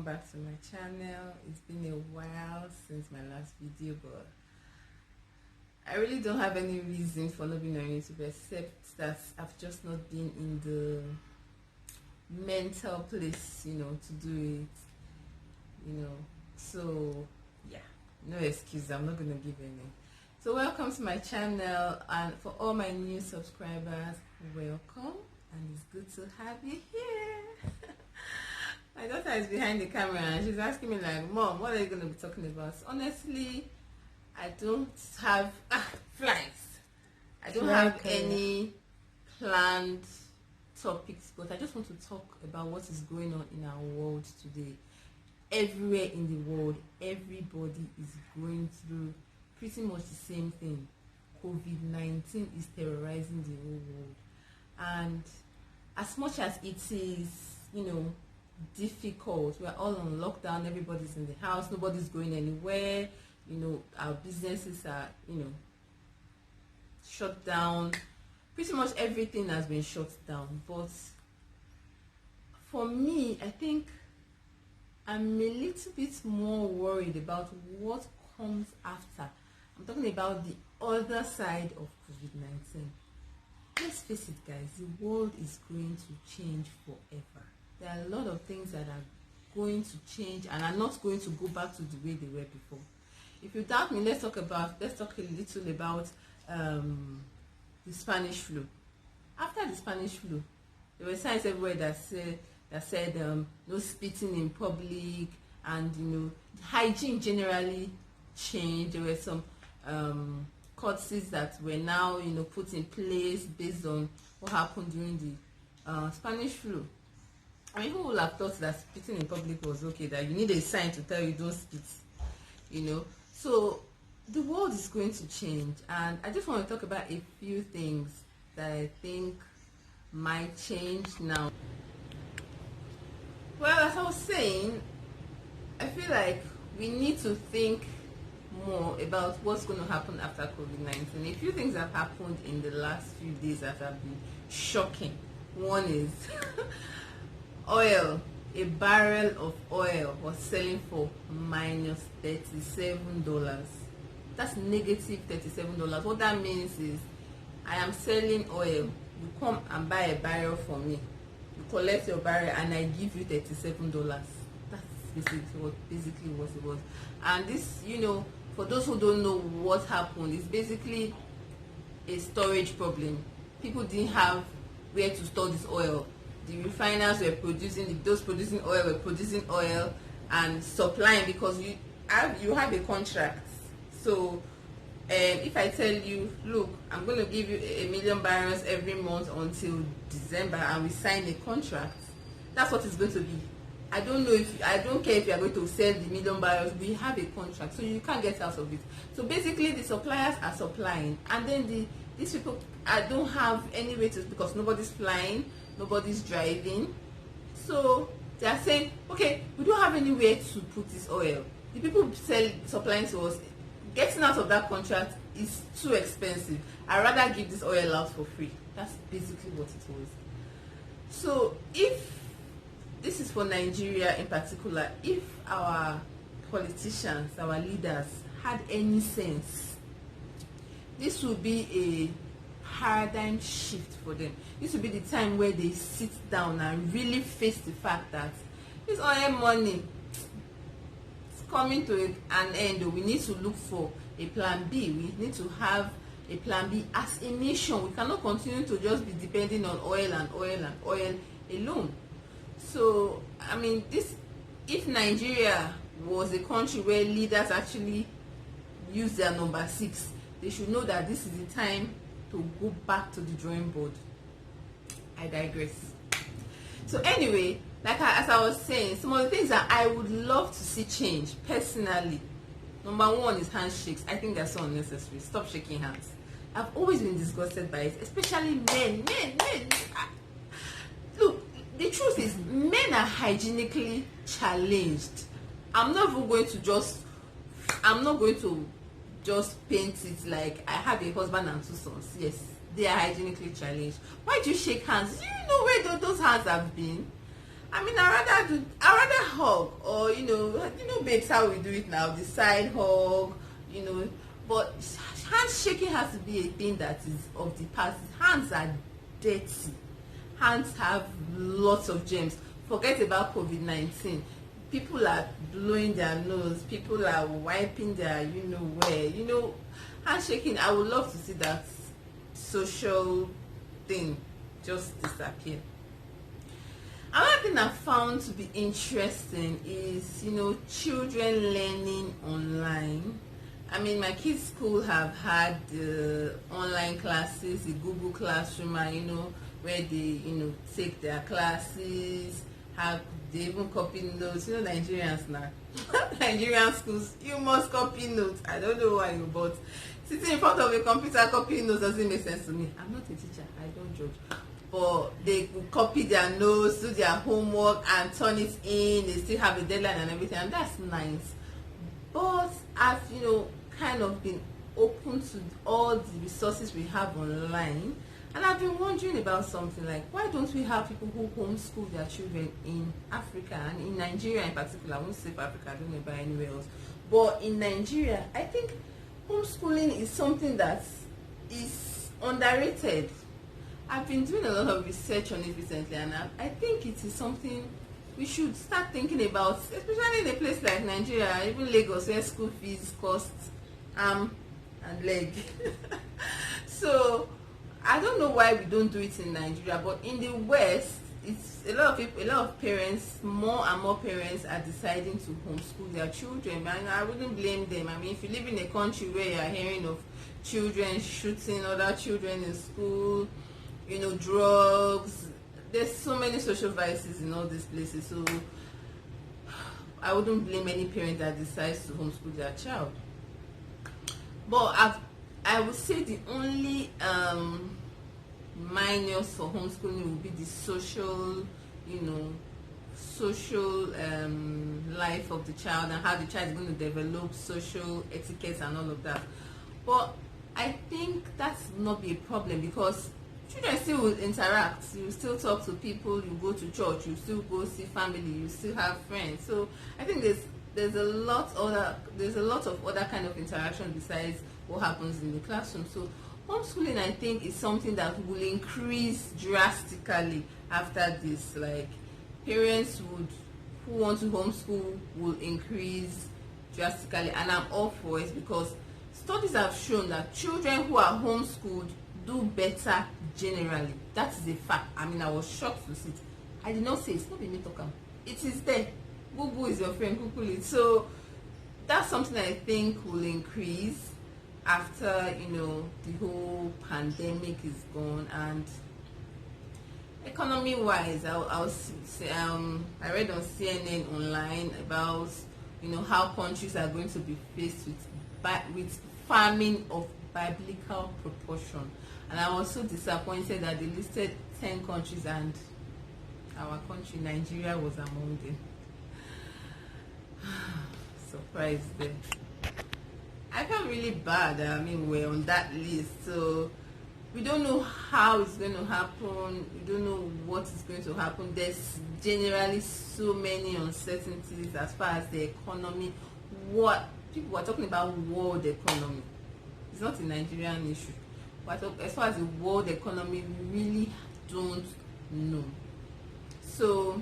back to my channel. It's been a while since my last video, but I really don't have any reason for not being on YouTube except that I've just not been in the mental place, to do it, so yeah, no excuse. I'm not gonna give any. So welcome to my channel, and for all my new subscribers, welcome, and it's good to have you here. My daughter is behind the camera and she's asking me like, Mom, what are you going to be talking about? Honestly, I don't have flies. I don't have any planned topics, but I just want to talk about what is going on in our world today. Everywhere in the world, everybody is going through pretty much the same thing. COVID-19 is terrorizing the whole world. And as much as it is, difficult, we're all on lockdown, everybody's in the house, nobody's going anywhere, our businesses are, shut down. Pretty much everything has been shut down. But for me, I think I'm a little bit more worried about what comes after. I'm talking about the other side of COVID-19. Let's face it, guys, the world is going to change forever. There are a lot of things that are going to change and are not going to go back to the way they were before. If you doubt me, let's talk a little about the Spanish flu. After the Spanish flu, there were signs everywhere that said no spitting in public, and hygiene generally changed. There were some courtesies that were now put in place based on what happened during the Spanish flu. I mean, who would have thought that spitting in public was okay, that you need a sign to tell you don't spit, So the world is going to change, and I just want to talk about a few things that I think might change now. Well, as I was saying, I feel like we need to think more about what's going to happen after COVID-19. A few things have happened in the last few days that have been shocking. One is oil. A barrel of oil was selling for minus $37. That's negative $37. What that means is, I am selling oil, you come and buy a barrel from me, you collect your barrel, and I give you $37. That's basically what it was. And this, for those who don't know what happened, it's basically a storage problem. People didn't have where to store this oil. The refiners were those producing oil were producing oil and supplying, because you have a contract. So if I tell you, look, I'm going to give you 1 million barrels every month until December, and we sign a contract, that's what it's going to be. I don't care if you are going to sell the 1 million barrels. We have a contract, so you can't get out of it. So basically, the suppliers are supplying, and then these people don't have any way to, because nobody's flying, nobody's driving, so they are saying, okay, we don't have anywhere to put this oil. The people supplying to us, getting out of that contract is too expensive. I'd rather give this oil out for free. That's basically what it was. So if this is for Nigeria in particular, if our politicians, our leaders had any sense, this would be a paradigm shift for them. This will be the time where they sit down and really face the fact that this oil money is coming to an end. We need to look for a plan B. We need to have a plan B as a nation. We cannot continue to just be depending on oil and oil and oil alone. So, I mean, if Nigeria was a country where leaders actually use their number 6, they should know that this is the time to go back to the drawing board. I digress. So anyway, as I was saying, some of the things that I would love to see change personally. Number 1 is handshakes. I think they're so unnecessary. Stop shaking hands. I've always been disgusted by it, especially men. Look, the truth is, men are hygienically challenged. I'm not going to just paint it like I have a husband and 2 sons. Yes, they are hygienically challenged. Why do you shake hands? Do you know where those hands have been? I mean, I rather hug, or babes, how we do it now, the side hug, you know. But handshaking has to be a thing that is of the past. Hands are dirty. Hands have lots of germs. Forget about COVID-19. People are blowing their nose. People are wiping their, where. Handshaking. I would love to see that social thing just disappear. Another thing I found to be interesting is, children learning online. I mean, my kids' school have had online classes, the Google Classroom, where they, take their classes, they even copy notes. Nigerians now. Nigerian schools, you must copy notes. I don't know why, but sitting in front of a computer copying notes doesn't make sense to me. I'm not a teacher, I don't judge. But they will copy their notes, do their homework, and turn it in. They still have a deadline and everything, and that's nice. But I've, kind of been open to all the resources we have online, and I've been wondering about something like, why don't we have people who homeschool their children in Africa, and in Nigeria in particular? I won't say for Africa, I don't know about anywhere else. But in Nigeria, I think homeschooling is something that is underrated. I've been doing a lot of research on it recently, and I think it is something we should start thinking about, especially in a place like Nigeria, even Lagos, where school fees cost arm and leg. So I don't know why we don't do it in Nigeria, but in the West, it's a lot of parents, more and more parents are deciding to homeschool their children, and I wouldn't blame them. I mean, if you live in a country where you're hearing of children shooting other children in school, drugs, there's so many social vices in all these places, so I wouldn't blame any parent that decides to homeschool their child. But I would say the only minus for homeschooling would be the social life of the child, and how the child is going to develop social etiquette and all of that. But I think that's not be a problem, because children still will interact. You still talk to people, you go to church, you still go see family, you still have friends. So I think there's a lot of other kind of interaction besides what happens in the classroom. So homeschooling, I think, is something that will increase drastically after this. Like, parents who want to homeschool will increase drastically, and I'm all for it, because studies have shown that children who are homeschooled do better generally. That is a fact. I mean, I was shocked to see it. I did not say it's not me talking. It is there. Google is your friend. Google it. So that's something I think will increase after the whole pandemic is gone. And economy-wise, I'll say, I read on CNN online about how countries are going to be faced with famine of biblical proportion. And I was so disappointed that they listed 10 countries, and our country, Nigeria, was among them. Surprised them. I felt really bad. I mean, we're on that list, so we don't know how it's going to happen. We don't know what is going to happen. There's generally so many uncertainties as far as the economy. What people are talking about, world economy. It's not a Nigerian issue. But as far as the world economy, we really don't know. So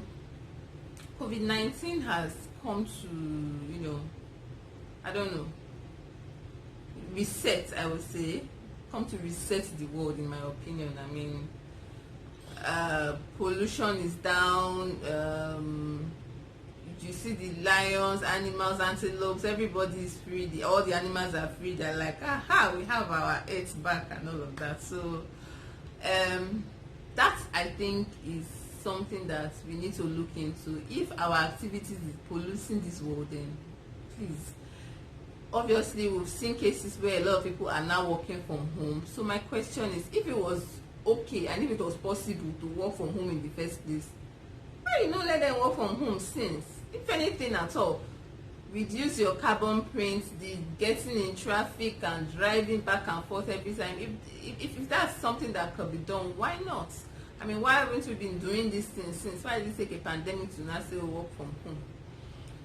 COVID-19 has come to, I don't know, reset, I would say. Come to reset the world, in my opinion. I mean, pollution is down. You see the lions, animals, antelopes, everybody is free. All the animals are free. They're like, we have our earth back and all of that. So that, I think, is something that we need to look into. If our activities is polluting this world, then please. Obviously, we've seen cases where a lot of people are now working from home. So my question is, if it was okay and if it was possible to work from home in the first place, why you not let them work from home since? If anything at all, reduce your carbon print, the getting in traffic and driving back and forth every time. If that's something that could be done, why not? I mean, why haven't we been doing this thing since? Why did it take a pandemic to now say work from home?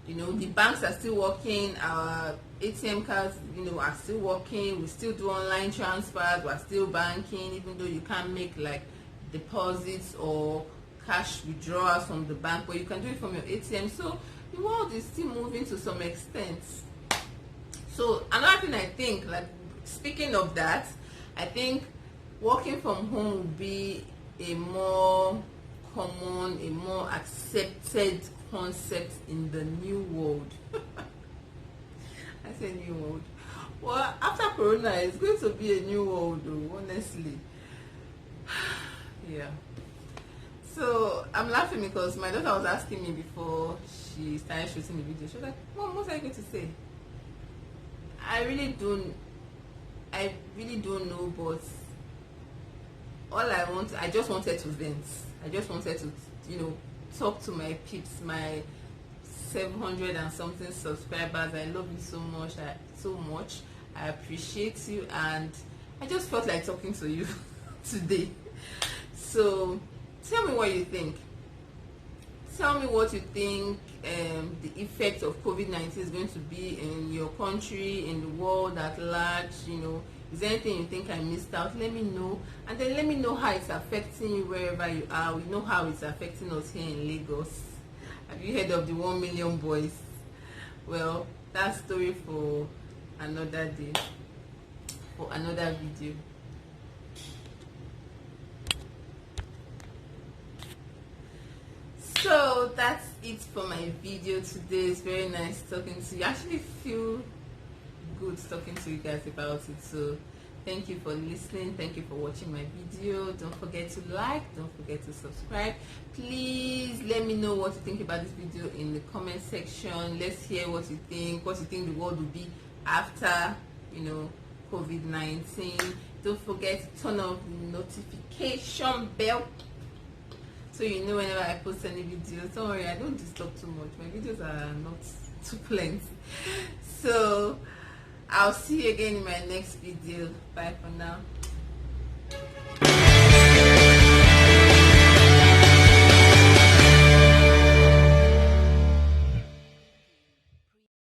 You know, the banks are still working, our ATM cards, you know, are still working, we still do online transfers, we're still banking, even though you can't make like deposits or cash withdrawals from the bank, but you can do it from your ATM. So the world is still moving to some extent. So another thing I think, like speaking of that, I think working from home would be a more common, a more accepted concept in the new world. I say new world. Well, after Corona, it's going to be a new world, though, honestly. Yeah. So I'm laughing because my daughter was asking me before she started shooting the video. She was like, "Mom, what are you going to say?" I really don't know, but I just wanted to vent. I just wanted to, you know, talk to my peeps, my 700 and something subscribers. I love you so much. I appreciate you, and I just felt like talking to you today. So tell me what you think. Tell me what you think the effect of COVID-19 is going to be in your country, in the world at large. You know, is there anything you think I missed out? Let me know, and then let me know how it's affecting you wherever you are. We know how it's affecting us here in Lagos. Have you heard of the 1 million boys? Well, that's story for another day, for another video. So that's it for my video today. It's very nice talking to you. I actually feel good talking to you guys about it. So thank you for listening. Thank you for watching my video. Don't forget to like, don't forget to subscribe. Please let me know what you think about this video in the comment section. Let's hear what you think the world will be after, you know, COVID-19. Don't forget to turn on the notification bell so you know whenever I post any videos. Don't worry, I don't disturb too much. My videos are not too plenty. So I'll see you again in my next video. Bye for now.